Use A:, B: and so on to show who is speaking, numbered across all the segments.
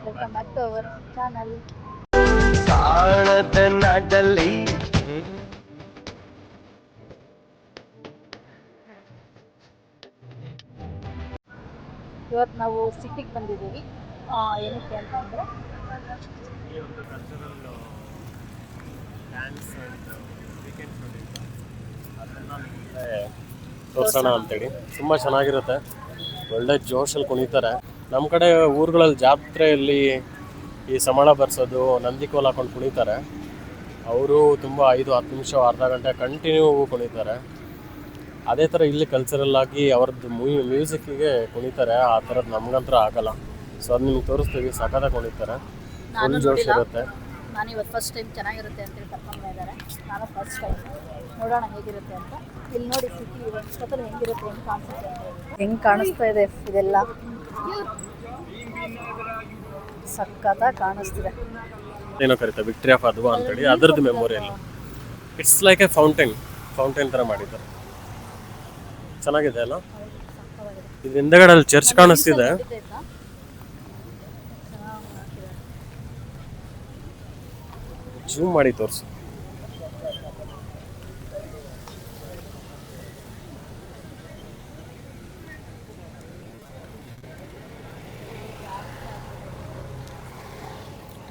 A: Welcome back to our channel.
B: ಕಾಣದ ನಾಡಲ್ಲಿ
A: ಇವತ್ತು ನಾವು ಸಿಟಿಗೆ ಬಂದಿದ್ದೀವಿ. ಏನಕ್ಕೆ ಅಂತಂದರೆ
B: ಈ ಒಂದು ಕಲ್ಚರಲ್ ಡ್ಯಾನ್ಸ್ ವೀಕೆಂಡ್ ಅದನ್ನು ನಿಮಗೆ ತೋರಿಸೋಣ ಅಂತೇಳಿ. ತುಂಬ ಚೆನ್ನಾಗಿರುತ್ತೆ, ಒಳ್ಳೆ ಜೋಶಲ್ಲಿ ಕುಣಿತಾರೆ. ನಮ್ಮ ಕಡೆ ಊರುಗಳಲ್ಲಿ ಜಾತ್ರೆಯಲ್ಲಿ ಈ ಸಮಳ ಬರ್ಸೋದು, ನಂದಿ ಕೋಲ್ ಹಾಕೊಂಡು ಕುಣಿತಾರೆ. ಅವರು ತುಂಬ 5-10 ನಿಮಿಷ ಅರ್ಧ ಗಂಟೆ ಕಂಟಿನ್ಯೂ ಕುಣಿತಾರೆ. ಅದೇ ಥರ ಇಲ್ಲಿ ಕಲ್ಚರಲ್ ಆಗಿ ಅವ್ರದ್ದು ಮ್ಯೂಸಿಕ್ಕಿಗೆ ಕುಣಿತಾರೆ. ಆ ಥರದ್ದು ನಮ್ಗಂತೂ ಆಗಲ್ಲ. ಸೊ ಅದು ನಿಮ್ಗೆ ತೋರಿಸ್ತೀವಿ, ಸಖತ್ತಾಗಿ ಕುಣಿತಾರೆ, ಫುಲ್ ಜೋಶ್ ಇರುತ್ತೆ.
A: ನಾನು ಇವತ್ತು ಫಸ್ಟ್ ಟೈಮ್ ಚೆನ್ನಾಗಿರುತ್ತೆ ಅಂತೇಳಿ ಕರ್ಕೊಂಡು ಇದ್ದಾರೆ. ನಾನು ಫಸ್ಟ್ ಟೈಮ್ ನೋಡೋಣ ಹೇಗಿರುತ್ತೆ ಅಂತ. ಇಲ್ಲಿ ನೋಡಿ ಸಿಟಿ ಇಷ್ಟೊತ್ತಲ್ಲಿ ಹೆಂಗಿರುತ್ತೆ, ಹೆಂಗೆ ಕಾಣಿಸುತ್ತೆ ಅಂತ, ಹೆಂಗೆ ಕಾಣಿಸ್ತಾ ಇದೆ ಇದೆಲ್ಲ ಸಖತ್ತಾಗಿ ಕಾಣಿಸ್ತಿದೆ.
B: ಏನೋ ಕರೀತಾರೆ ವಿಕ್ಟ್ರಿ ಆಫ್ ಅದ್ವಾ ಅಂತೇಳಿ, ಅದರದ್ದು memorial. It's like A fountain ಥರ ಮಾಡಿದ್ದಾರೆ. ಚೆನ್ನಾಗಿದೆ ಅಲ್ಲ. ಇದು ಹಿಂದೆಗಡೆ ಅಲ್ಲಿ ಚರ್ಚ್ ಕಾಣಿಸ್ತಿದೆ. ಜೂಮ್ ಮಾಡಿ ತೋರಿಸು.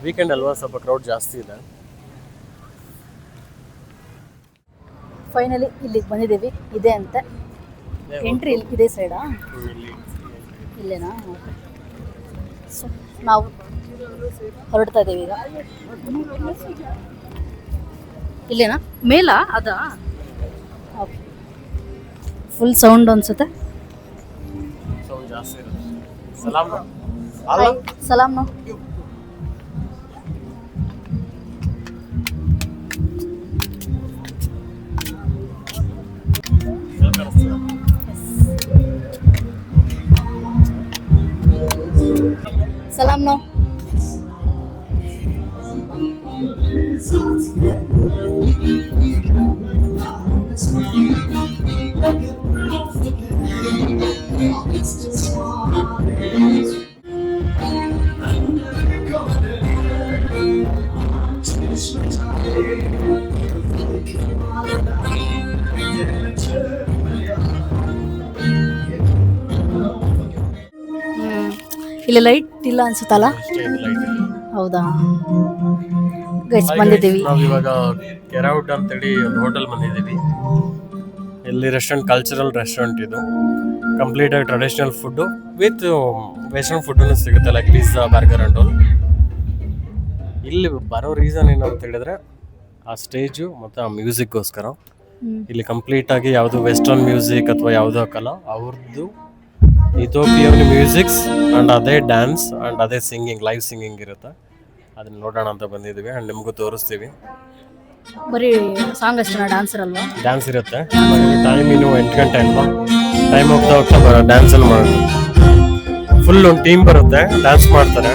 B: ವೀಕೆಂಡ್ ಅಲ್ವಾ, ಸ್ವಲ್ಪ ಕ್ರೌಡ್ ಜಾಸ್ತಿ ಇದೆ.
A: ಫೈನಲಿ ಇಲ್ಲಿಗೆ ಬಂದಿದ್ದೀವಿ. ಇದೆ ಅಂತೆ ಎಂಟ್ರಿ. ಇಲ್ಲಿ ಇದೇ ಸೈಡಾ? ಇಲ್ಲೇನಾ? ಸೊ ನಾವು ಹೊರಡ್ತಾ ಇದ್ದೀವಿ ಈಗ. ಇಲ್ಲೇನಾ? ಮೇಲಾ? ಅದಾ? ಓಕೆ. ಫುಲ್ ಸೌಂಡ್ ಅನ್ಸುತ್ತೆ.
B: ಸೌಂಡ್ ಜಾಸ್ತಿ ಇರುತ್ತೆ.
A: ಸಲಾಮ್ ನೋ. ಸಲಾಮ್ ನೋ. ಇಲ್ಲಿ ಲೈಟ್ ಇಲ್ಲ ಅನ್ಸುತ್ತಲ್ಲ? ಹೌದಾ? ಗೈಸ್ ಬಂದಿದ್ದೀವಿ
B: ನಾವು ಇವಾಗ ಕೆರೌಡ್ ಅಂತೇಳಿ ಒಂದು ಹೋಟೆಲ್ ಬಂದಿದ್ದೀವಿ. ಇಲ್ಲಿ ರೆಸ್ಟೋರೆಂಟ್, ಕಲ್ಚರಲ್ ರೆಸ್ಟೋರೆಂಟ್ ಇದು. ಕಂಪ್ಲೀಟ್ ಆಗಿ ಟ್ರೆಡಿಷನಲ್ ಫುಡ್ಡು ವಿತ್ ವೆಸ್ಟರ್ನ್ ಫುಡ್ಡನ್ನು ಸಿಗುತ್ತೆ, like pizza, burger and all. ಇಲ್ಲಿ ಬರೋ ರೀಸನ್ ಏನು ಅಂತ ಹೇಳಿದ್ರೆ ಆ ಸ್ಟೇಜು ಮತ್ತು ಆ ಮ್ಯೂಸಿಕ್ಗೋಸ್ಕರ. ಇಲ್ಲಿ ಕಂಪ್ಲೀಟ್ ಆಗಿ ಯಾವುದು ವೆಸ್ಟರ್ನ್ ಮ್ಯೂಸಿಕ್ ಅಥವಾ ಯಾವುದೋ ಹಾಕಲ್ಲ, ಅವ್ರದ್ದು ಇಥಿಯೋಪಿಯನ್ ಮ್ಯೂಸಿಕ್ಸ್ ಆ್ಯಂಡ್ ಅದೇ ಡ್ಯಾನ್ಸ್ ಆ್ಯಂಡ್ ಅದೇ ಸಿಂಗಿಂಗ್, ಲೈವ್ ಸಿಂಗಿಂಗ್ ಇರುತ್ತೆ. ಅದನ್ನ ನೋಡೋಣ ಅಂತ ಬಂದಿದ್ದೀವಿ ಆ್ಯಂಡ್ ನಿಮಗೂ ತೋರಿಸ್ತೀವಿ.
A: ಬರೀ ಸಾಂಗ್ ಅಷ್ಟೇ, ಡ್ಯಾನ್ಸರ್ ಅಲ್ವಾ?
B: ಡ್ಯಾನ್ಸ್ ಇರುತ್ತೆ. ಟೈಮ್ ಇನ್ನು 8 ಗಂಟೆ ಅಲ್ವಾ, ಟೈಮ್ ಹೋಗ್ತಾ ಡ್ಯಾನ್ಸಲ್ಲಿ ಮಾಡೋದು. ಫುಲ್ ಒಂದು ಟೀಮ್ ಬರುತ್ತೆ, ಡ್ಯಾನ್ಸ್ ಮಾಡ್ತಾರೆ.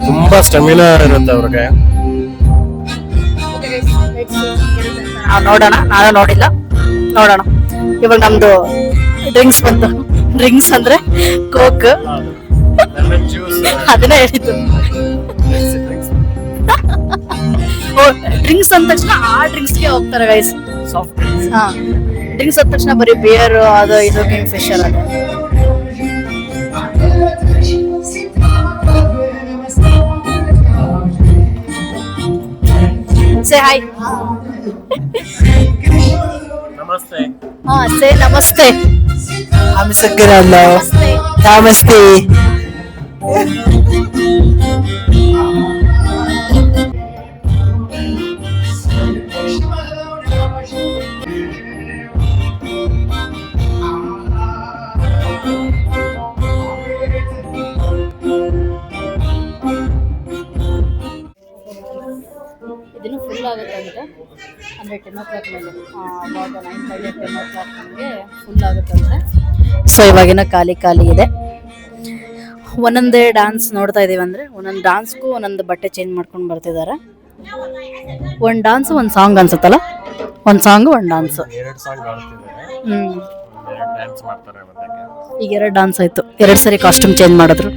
B: ತುಂಬ ಸ್ಟೆಮಿನಾ ಇರುತ್ತೆ ಅವ್ರಿಗೆ.
A: ನೋಡೋಣ, ನಾನು ನೋಡಿಲ್ಲ, ನೋಡೋಣ. ಇವಾಗ ನಮ್ದು ಡ್ರಿಂಕ್ಸ್ ಬಂತು. ಡ್ರಿಂಕ್ಸ್ ಅಂದ್ರೆ ಕೋಕ್, ಅದನ್ನ ಹೇಳಿದ್ದು. ಡ್ರಿಂಕ್ಸ್ ಅಂದ ತಕ್ಷಣ ಆ ಡ್ರಿಂಕ್ಸ್ಗೆ ಹೋಗ್ತಾರೆ ಗೈಸ್.
B: Soft drinks.
A: ಹಾ, ಡ್ರಿಂಕ್ಸ್ ಅಂದ ತಕ್ಷಣ ಬರೀ ಬಿಯರ್, ಅದು ಇದು, ಕಿಂಗ್ ಫಿಶರ್ ಅದು. Say hi.
B: ನಮಸ್ತೆ.
A: ಹಾ, ಸೇ ನಮಸ್ತೆ.
C: ನಮಸ್ತೆ.
A: ಇದನ್ನು ಫುಲ್ ಆಗುತ್ತೆ ಅಂತ ಅಂದರೆ 10 o'clock ಮೇಲೆ, ಅವಾಗ 9:30 10 o'clock ನಮಗೆ ಫುಲ್ ಆಗುತ್ತಂತೆ. ಸೊ ಇವಾಗಿನ ಖಾಲಿ ಇದೆ. ಒಂದೊಂದೇ ಡ್ಯಾನ್ಸ್ ನೋಡ್ತಾ ಇದೀವಿ. ಅಂದರೆ ಒಂದೊಂದು ಡ್ಯಾನ್ಸ್ಗೂ ಒಂದೊಂದು ಬಟ್ಟೆ ಚೇಂಜ್ ಮಾಡ್ಕೊಂಡು ಬರ್ತಿದ್ದಾರೆ. ಒಂದು ಡ್ಯಾನ್ಸು ಒಂದು ಸಾಂಗ್ ಅನ್ಸುತ್ತಲ್ಲ, ಒಂದು ಸಾಂಗು ಒಂದು ಡ್ಯಾನ್ಸು.
B: 2 ಸಾಂಗ್ ಆಡ್ತಿದ್ದಾರೆ, 2 ಡ್ಯಾನ್ಸ್ ಮಾಡ್ತಾರೆ.
A: ಈಗ 2 ಡ್ಯಾನ್ಸ್ ಆಯಿತು, 2 ಸರಿ ಕಾಸ್ಟ್ಯೂಮ್ ಚೇಂಜ್ ಮಾಡಿದ್ರು.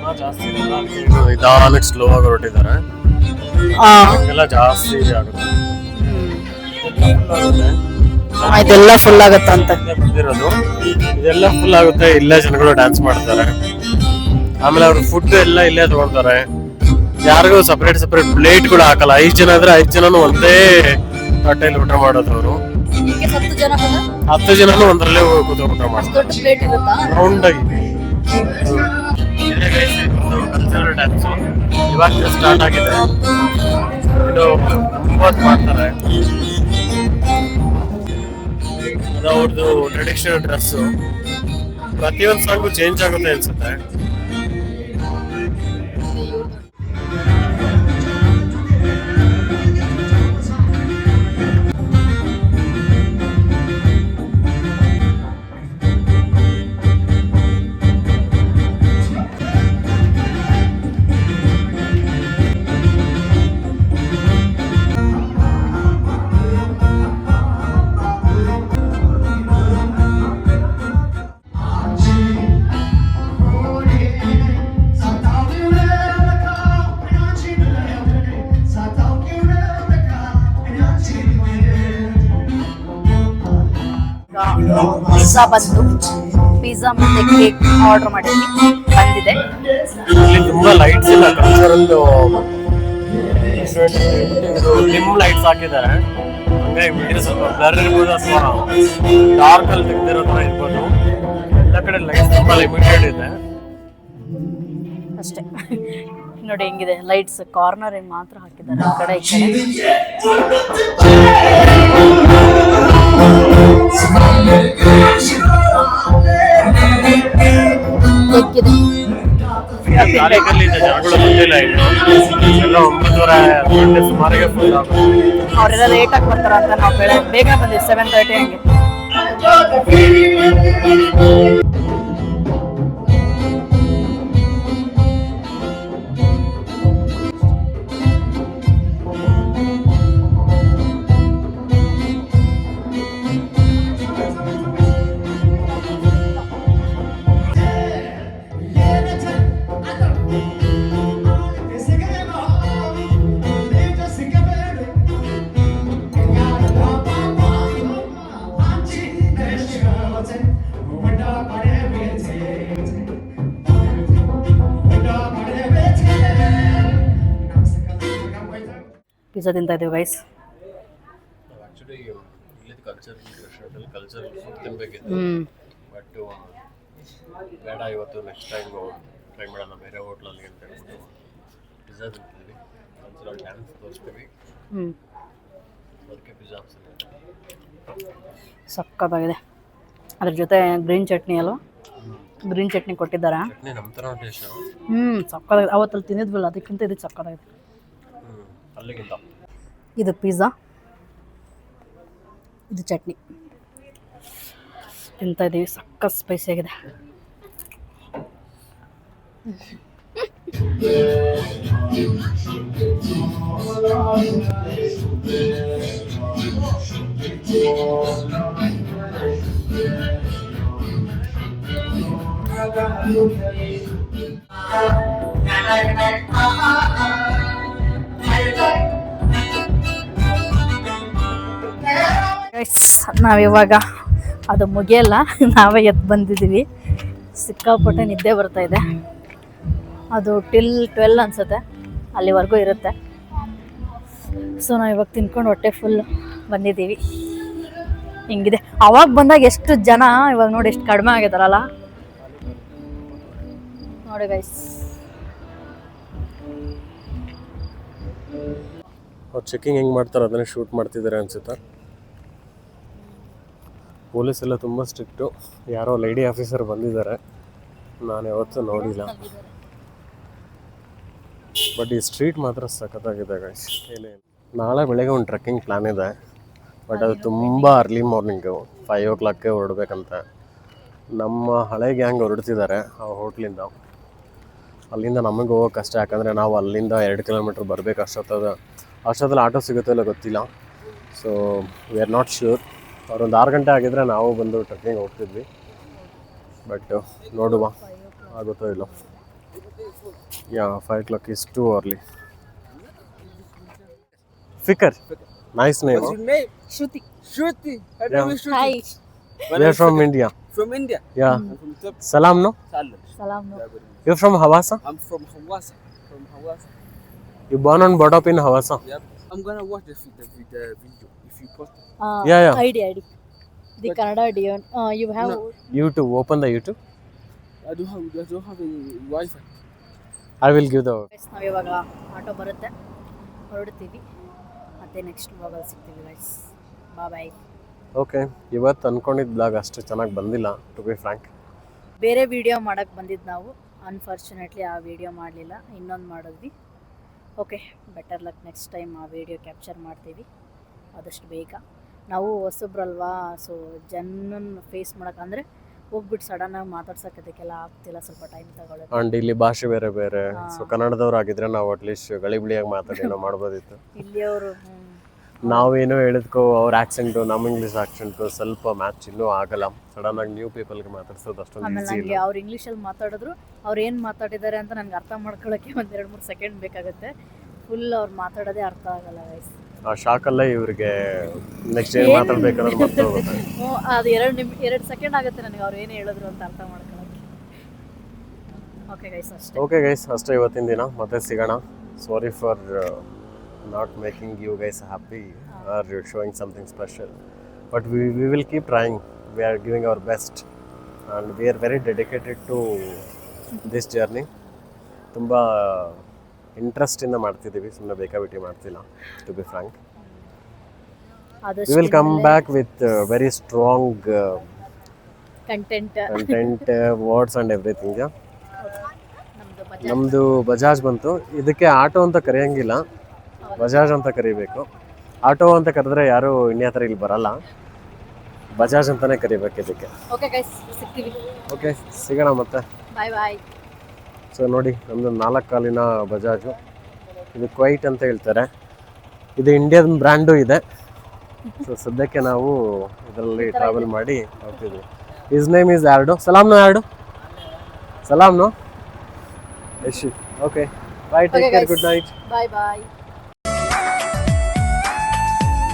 B: ಜನ ಜಾಸ್ತಿ ಇರಲ್ಲ, ಅದಕ್ಕೆ ನಿಧಾನಕ್ಕೆ ಸ್ಲೋ ಆಗಿ ಹೊರಟಿದ್ದಾರೆ. ಎಲ್ಲ ಜಾಸ್ತಿ ಆಗುತ್ತೆ.
A: ಇದೆಲ್ಲ ಫುಲ್ ಆಗುತ್ತೆ ಅಂತ
B: ಬಂದಿರೋದು, ಇದೆಲ್ಲ ಫುಲ್ ಆಗುತ್ತೆ. ಇಲ್ಲೇ ಜನಗಳು ಡ್ಯಾನ್ಸ್ ಮಾಡ್ತಾರೆ. ಆಮೇಲೆ ಅವ್ರ ಫುಡ್ ಎಲ್ಲ ಇಲ್ಲೇ ತಗೊಳ್ತಾರೆ. ಯಾರಿಗೂ ಸಪರೇಟ್ ಪ್ಲೇಟ್ ಕೂಡ ಹಾಕಲ್ಲ. 5 ಜನ ಇದ್ರೆ 5 ಜನನು ಒಂದೇ ತಟ್ಟೆಯಲ್ಲಿ ಊಟ ಮಾಡೋದು ಅವರು. 10 ಜನನು ಒಂದರಲ್ಲೇ ಕೂತು ಊಟ ಮಾಡ್ತಾರೆ ರೌಂಡ್ ಆಗಿ. ಕಲ್ಚರಲ್ ಡ್ಯಾನ್ಸ್ ಇವಾಗ ಸ್ಟಾರ್ಟ್ ಆಗಿದೆ. ಇದು ಮಾಡ್ತಾರೆ. ಅದು ಅವ್ರದ್ದು ಟ್ರೆಡಿಷನಲ್ ಡ್ರೆಸ್ಸು. ಪ್ರತಿಯೊಂದು ಸಾಂಗು ಚೇಂಜ್ ಆಗುತ್ತೆ ಅನ್ಸುತ್ತೆ.
A: ಪಿಜ್ಜಾ ಬಂತು. ಪಿಜ್ಜಾ ಮತ್ತೆ ಕೇಕ್ ಆರ್ಡರ್ ಮಾಡಿದ್ವಿ, ಬಂದಿದೆ.
B: ಇಲ್ಲಿ ತುಂಬಾ ಲೈಟ್ಸ್ ಇಲ್ಲ. ಕಲ್ಚರಲ್ ಡಿಮ್ ಲೈಟ್ಸ್ ಹಾಕಿದ್ದಾರೆ. ಹಂಗಾಗಿ ವಿಡಿಯೋ ಸ್ವಲ್ಪ ಬ್ಲರ್ ಇರ್ಬೋದು ಅಥವಾ ಡಾರ್ಕ್ ಅಲ್ಲಿ ತೆಗೆದಿರೋ ತರ ಇರ್ಬೋದು. ಎಲ್ಲ ಕಡೆ ಲೈಟ್ಸ್ ತುಂಬಾ ಲಿಮಿಟೆಡ್ ಇದೆ
A: ಅಷ್ಟೇ. ನೋಡಿ ಹೆಂಗಿದೆ ಲೈಟ್ಸ್, ಕಾರ್ನರ್ ಮಾತ್ರ ಹಾಕಿದ್ದಾರೆ ಆ ಕಡೆ ಈ ಕಡೆ.
B: ಜನಗಳು ಬಂದಿಲ್ಲ ಇನ್ನು. ಎಲ್ಲ 9:30 ಗಂಟೆ ಸುಮಾರಿಗೆ ಫುಲ್ ಆಗುತ್ತೆ.
A: ಅವರೆಲ್ಲ ಲೇಟಾಗಿ ಬರ್ತಾರ ಅಂತ ನಾವು ಬೇಗ ಬಂದಿವಿ, 7:30 ಹಂಗೆ. ಪಿಜ್ಜಾ ತಿಂತಾ ಇದೀವಿ ಗೈಸ್.
B: ಆಕ್ಚುಲಿ ಇಲ್ಲಿ ಕಲ್ಚರಲ್ ಫುಡ್ ತಿನ್ಬೇಕಿತ್ತು. ಬಟ್ ಬೇಡ, ಇವತ್ತು ನೆಕ್ಸ್ಟ್ ಟೈಮ್ ಟ್ರೈ ಮಾಡೋಣ ಬೇರೆ ಹೋಟ್ಲಲ್ಲಿ ಅಂತ ಹೇಳ್ಬಿಟ್ಟು ಪಿಜ್ಜಾ ತಿಂತಿದ್ವಿ. ಕಲ್ಚರಲ್ ಡ್ಯಾನ್ಸ್ ತೋರಿಸ್ತೀವಿ, ಅದಕ್ಕೆ ಪಿಜ್ಜಾ
A: ಸಕ್ಕತ್ತಾಗಿದೆ. ಅದ್ರ ಜೊತೆ ಗ್ರೀನ್ ಚಟ್ನಿ ಅಲ್ವಾ, ಗ್ರೀನ್ ಚಟ್ನಿ ಕೊಟ್ಟಿದ್ದಾರೆ.
B: ನಮ್ಮ ಥರ ಟೇಸ್ಟ್.
A: ಸಕ್ಕತ್ತಾಗಿದೆ. ಅವತ್ತಲ್ಲಿ ತಿಂದಿದ್ವಲ್ಲ ಅದಕ್ಕಿಂತ ಇದು ಸಕ್ಕತ್ತಾಗಿದೆ. ಇದು ಪಿಜ್ಜಾ, ಇದು ಚಟ್ನಿ ತಿಂತಾ ಇದೀವಿ. ಸಕ್ಕ ಸ್ಪೈಸಿ ಆಗಿದೆ. ನಾವಿವಾಗ ಅದು ಮುಗಿಯಲ್ಲ, ನಾವೇ ಎದ್ದು ಬಂದಿದ್ದೀವಿ. ಸಿಕ್ಕಾಪಟ್ಟೆ ನಿದ್ದೆ ಬರ್ತಾ ಇದೆ. ಅದು ಟಿಲ್ 12 ಅನ್ಸುತ್ತೆ, ಅಲ್ಲಿವರೆಗೂ ಇರುತ್ತೆ. ಸೊ ನಾವು ಇವಾಗ ತಿನ್ಕೊಂಡು ಹೊಟ್ಟೆ ಫುಲ್ ಬಂದಿದ್ದೀವಿ. ಹಿಂಗಿದೆ. ಅವಾಗ ಬಂದಾಗ ಎಷ್ಟು ಜನ, ಇವಾಗ ನೋಡಿ ಎಷ್ಟು ಕಡಿಮೆ ಆಗಿದಾರಲ್ಲ ನೋಡಿ ಗೈಸ್.
B: ಅವ್ರು ಚೆಕಿಂಗ್ ಹೆಂಗೆ ಮಾಡ್ತಾರೆ ಅದನ್ನೇ ಶೂಟ್ ಮಾಡ್ತಿದ್ದಾರೆ ಅನ್ಸುತ್ತೆ. ಪೊಲೀಸ್ ಎಲ್ಲ ತುಂಬ ಸ್ಟ್ರಿಕ್ಟು. ಯಾರೋ ಲೇಡಿ ಆಫೀಸರ್ ಬಂದಿದ್ದಾರೆ, ನಾನು ಯಾವತ್ತೂ ನೋಡಿಲ್ಲ. ಬಟ್ ಈ ಸ್ಟ್ರೀಟ್ ಮಾತ್ರ ಸಖತ್ತಾಗಿದೆ ಗೈಸ್. ನಾಳೆ ಬೆಳಗ್ಗೆ ಒಂದು ಟ್ರೆಕ್ಕಿಂಗ್ ಪ್ಲ್ಯಾನ್ ಇದೆ. ಬಟ್ ಅದು ತುಂಬ ಅರ್ಲಿ ಮಾರ್ನಿಂಗು 5 o'clock ಹೊರಡ್ಬೇಕಂತ. ನಮ್ಮ ಹಳೆ ಗ್ಯಾಂಗ್ ಹೊರಡ್ತಿದ್ದಾರೆ ಆ ಹೋಟ್ಲಿಂದ. ಅಲ್ಲಿಂದ ನಮಗೆ ಹೋಗೋಕೆ ಕಷ್ಟ, ಯಾಕಂದರೆ ನಾವು ಅಲ್ಲಿಂದ 2 kilometer ಬರಬೇಕು. ಅಷ್ಟೊತ್ತಲ್ಲಿ ಆಟೋ ಸಿಗುತ್ತೋ ಇಲ್ಲ ಗೊತ್ತಿಲ್ಲ. So we are not sure. ಅವ್ರೊಂದು 6 ಗಂಟೆ ಆಗಿದ್ರೆ ನಾವು ಬಂದು ಟ್ರೆಕ್ಕಿಂಗ್ ಹೋಗ್ತಿದ್ವಿ. ಬಟ್ ನೋಡುವ ಆಗುತ್ತೋ ಇಲ್ಲೋ. Yeah, 5 o'clock is too early. Fikar. Nice name.
C: What's
B: Huh?
C: your name?
A: Shruti.
C: Shruti. Her
B: Yeah.
C: name is Shruti.
A: Hi.
B: We are from India.
C: From India.
B: Yeah.
C: I'm from Ethiopia.
B: Salam, no?
C: Salam.
A: Salam. No.
B: You're from Hawassa?
C: I'm from Hawassa. From Hawassa.
B: You born and brought up in Hawassa?
C: Yep. I'm gonna watch the video if you post it.
B: Yeah.
A: ID. The Kannada Dion. You have.
C: No.
B: YouTube. Open the YouTube.
C: I don't have a Wi-Fi.
B: I will give the.
A: Guys ನಾವು ಇವಾಗ auto ಬರುತ್ತೆ ಹೊರಡ್ತೀವಿ ಮತ್ತೆ next ಬ್ಲಾಗಲ್ಲಿ ಸಿಗ್ತೀವಿ guys bye.
B: Okay, ಇವತ್ತು ಅನ್ಕೊಂಡಿದ್ದ blog ಅಷ್ಟು ಚೆನ್ನಾಗಿ ಬಂದಿಲ್ಲ, to be Frank.
A: ಬೇರೆ video ಮಾಡೋಕ್ಕೆ ಬಂದಿದ್ದು ನಾವು, ಅನ್ಫಾರ್ಚುನೇಟ್ಲಿ ಆ ವಿಡಿಯೋ ಮಾಡಲಿಲ್ಲ, ಇನ್ನೊಂದು ಮಾಡಿದ್ವಿ. Okay, better luck, next time ಆ ವಿಡಿಯೋ ಕ್ಯಾಪ್ಚರ್ ಮಾಡ್ತೀವಿ ಆದಷ್ಟು ಬೇಗ. ನಾವು ಹೊಸಬ್ರಲ್ವಾ, ಸೊ ಜನನ್ನ ಫೇಸ್ ಮಾಡೋಕ್ಕಂದರೆ ಹೋಗ್ಬಿಟ್ಟು ಸಡನ್ನಾಗಿ ಮಾತಾಡ್ಸೋಕೆ ಅದಕ್ಕೆಲ್ಲ ಆಗ್ತಿಲ್ಲ, ಸ್ವಲ್ಪ ಟೈಮ್ ತಗೊಳ್ಳೋದು.
B: ಆ್ಯಂಡ್ ಇಲ್ಲಿ ಭಾಷೆ ಬೇರೆ ಬೇರೆ, ಸೊ ಕನ್ನಡದವ್ರು ಆಗಿದ್ರೆ ನಾವು ಅಟ್ಲೀಸ್ಟ್ ಗಳಿಬಿಳಿಯಾಗಿ ಮಾತಾಡಿ ಏನೋ ಮಾಡ್ಬೋದಿತ್ತು.
A: ಇಲ್ಲಿಯವರು
B: ನಾವೇನೋ ಹೇಳಿದ್ಕೋ ಅವ್ರ ಆ್ಯಕ್ಸೆಂಟು ನಮ್ಮ ಇಂಗ್ಲೀಷ್ ಆ್ಯಕ್ಸೆಂಟು ಸ್ವಲ್ಪ ಮ್ಯಾಚ್ ಇನ್ನೂ ಆಗಲ್ಲ. ಸಡನ್ನಾಗಿ ನ್ಯೂ ಪೀಪಲ್ಗೆ ಮಾತಾಡ್ಸೋದು ಅಷ್ಟೊಂದು
A: ಆಮೇಲೆ
B: ಈಸಿ
A: ನನಗೆ
B: ಇಲ್ಲ.
A: ಅವ್ರು ಇಂಗ್ಲೀಷಲ್ಲಿ ಮಾತಾಡಿದ್ರು, ಅವ್ರು ಏನು ಮಾತಾಡಿದ್ದಾರೆ ಅಂತ ನನಗೆ ಅರ್ಥ ಮಾಡ್ಕೊಳ್ಳೋಕ್ಕೆ ಒಂದು 2-3 ಸೆಕೆಂಡ್ ಬೇಕಾಗುತ್ತೆ. ಫುಲ್ ಅವ್ರು ಮಾತಾಡೋದೇ ಅರ್ಥ ಆಗಲ್ಲ ಗೈಸ್.
B: ಆ ಶಾಕಲ್ಲೇ ಇವ್ರಿಗೆ ನೆಕ್ಸ್ಟ್ ಏನು ಮಾತಾಡ್ಬೇಕನ್ನೋದು ಮತ್ತೆ ಹೋಗುತ್ತೆ.
A: ಅದು 2 ಸೆಕೆಂಡ್ ಆಗುತ್ತೆ ನನಗೆ ಅವ್ರು ಏನು ಹೇಳಿದ್ರು ಅಂತ ಅರ್ಥ ಮಾಡ್ಕೊಳ್ಳೋಕ್ಕೆ. ಓಕೆ ಗೈಸ್, ಅಷ್ಟೇ.
B: ಓಕೆ ಗೈಸ್, ಅಷ್ಟೇ ಇವತ್ತಿನ ದಿನ, ಮತ್ತೆ ಸಿಗೋಣ. Sorry for not making you guys happy or showing something special, but we will keep trying. We are giving our best and we are very dedicated to this journey. ತುಂಬ ಇಂಟ್ರೆಸ್ಟಿಂದ ಮಾಡ್ತಿದ್ದೀವಿ, ಸುಮ್ಮನೆ ಬೇಕಾಬಿಟ್ಟಿ ಮಾಡ್ತಿಲ್ಲ, to be frank. We will come back with very strong
A: content
B: words and everything. ನಮ್ಮದು ಬಜಾಜ್ ಬಂತು, ಇದಕ್ಕೆ auto ಅಂತ ಕರೆಯೋಂಗಿಲ್ಲ, ಬಜಾಜ್ ಅಂತ ಕರಿಬೇಕು. ಆಟೋ ಅಂತ ಕರೆದ್ರೆ ಯಾರು ಇನ್ಯಾ ಥರ ಇಲ್ಲಿ ಬರಲ್ಲ, ಬಜಾಜ್ ಅಂತಲೇ ಕರಿಬೇಕು ಇದಕ್ಕೆ.
A: Okay guys, ಸಿಗ್ತೀವಿ.
B: ಓಕೆ, ಸಿಗೋಣ ಮತ್ತೆ.
A: ಬಾಯ್.
B: ಸೊ ನೋಡಿ, ನಮ್ಮದು 4 ಕಾಲಿನ ಬಜಾಜು, ಇದು ಕ್ವೈಟ್ ಅಂತ ಹೇಳ್ತಾರೆ, ಇದು ಇಂಡಿಯನ್ ಬ್ರ್ಯಾಂಡು ಇದೆ. ಸೊ ಸದ್ಯಕ್ಕೆ ನಾವು ಇದರಲ್ಲಿ ಟ್ರಾವೆಲ್ ಮಾಡಿ ಹೋಗ್ತಿದ್ವಿ. ಹಿಸ್ ನೇಮ್ ಈಸ್ ಆರ್ಡೋ. ಸಲಾಮ್ನೋ ಆರ್ಡೋ. ಸಲಾಮ್ನೋ ಯಶಿ. Okay, bye, take care, good night.
A: ಬಾಯ್.